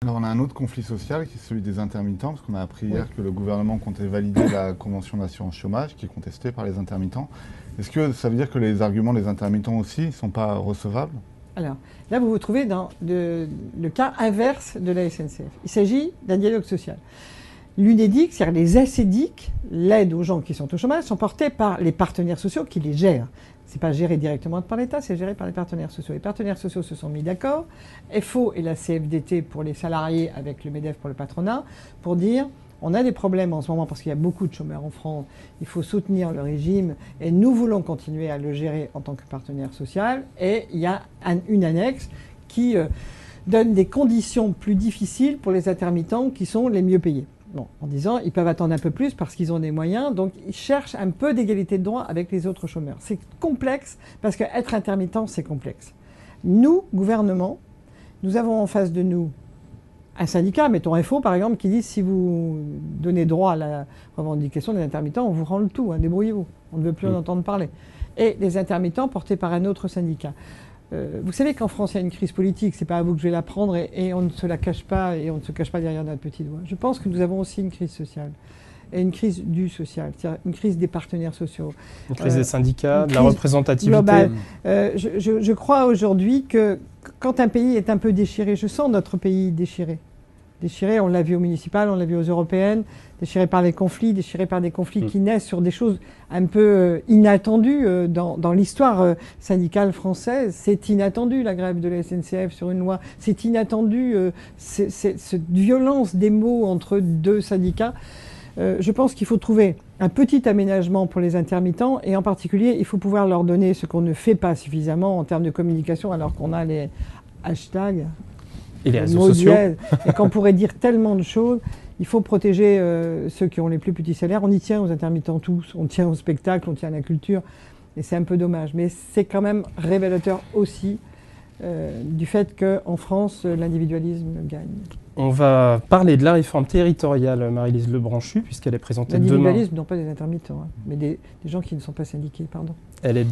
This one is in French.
Alors on a un autre conflit social qui est celui des intermittents, parce qu'on a appris hier que le gouvernement comptait valider la convention d'assurance chômage qui est contestée par les intermittents. Est-ce que ça veut dire que les arguments des intermittents aussi ne sont pas recevables? Alors, là, vous vous trouvez dans le cas inverse de la SNCF. Il s'agit d'un dialogue social. L'UNEDIC, c'est-à-dire les ACDIC, l'aide aux gens qui sont au chômage, sont portés par les partenaires sociaux qui les gèrent. Ce n'est pas géré directement par l'État, c'est géré par les partenaires sociaux. Les partenaires sociaux se sont mis d'accord, FO et la CFDT pour les salariés avec le MEDEF pour le patronat, pour dire on a des problèmes en ce moment parce qu'il y a beaucoup de chômeurs en France, il faut soutenir le régime et nous voulons continuer à le gérer en tant que partenaire social. Et il y a une annexe qui donne des conditions plus difficiles pour les intermittents qui sont les mieux payés. Bon, en disant ils peuvent attendre un peu plus parce qu'ils ont des moyens, donc ils cherchent un peu d'égalité de droit avec les autres chômeurs. C'est complexe parce qu'être intermittent, c'est complexe. Nous, gouvernement, nous avons en face de nous un syndicat, mettons FO par exemple, qui dit si vous donnez droit à la revendication des intermittents, on vous rend le tout, hein, débrouillez-vous, on ne veut plus en entendre parler. Et les intermittents portés par un autre syndicat. Vous savez qu'en France, il y a une crise politique, c'est pas à vous que je vais la prendre et on ne se la cache pas et on ne se cache pas derrière notre petit doigt. Je pense que nous avons aussi une crise sociale et une crise du social, c'est-à-dire une crise des partenaires sociaux. Une crise des syndicats, de la représentativité. Globale. Je crois aujourd'hui que quand un pays est un peu déchiré, je sens notre pays déchiré. Déchiré, on l'a vu au municipal, on l'a vu aux européennes, déchiré par les conflits, déchiré par des conflits qui naissent sur des choses un peu inattendues dans l'histoire syndicale française. C'est inattendu la grève de la SNCF sur une loi, c'est inattendu cette violence des mots entre deux syndicats. Je pense qu'il faut trouver un petit aménagement pour les intermittents et en particulier, il faut pouvoir leur donner ce qu'on ne fait pas suffisamment en termes de communication alors qu'on a les hashtags. Et les réseaux sociaux. Et qu'on pourrait dire tellement de choses. Il faut protéger ceux qui ont les plus petits salaires. On y tient aux intermittents tous. On tient au spectacle, on tient à la culture. Et c'est un peu dommage. Mais c'est quand même révélateur aussi du fait qu'en France, l'individualisme gagne. On va parler de la réforme territoriale, Marie-Lise Lebranchu, puisqu'elle est présentée demain. L'individualisme, non pas des intermittents, hein, mais des gens qui ne sont pas syndiqués, pardon. Elle est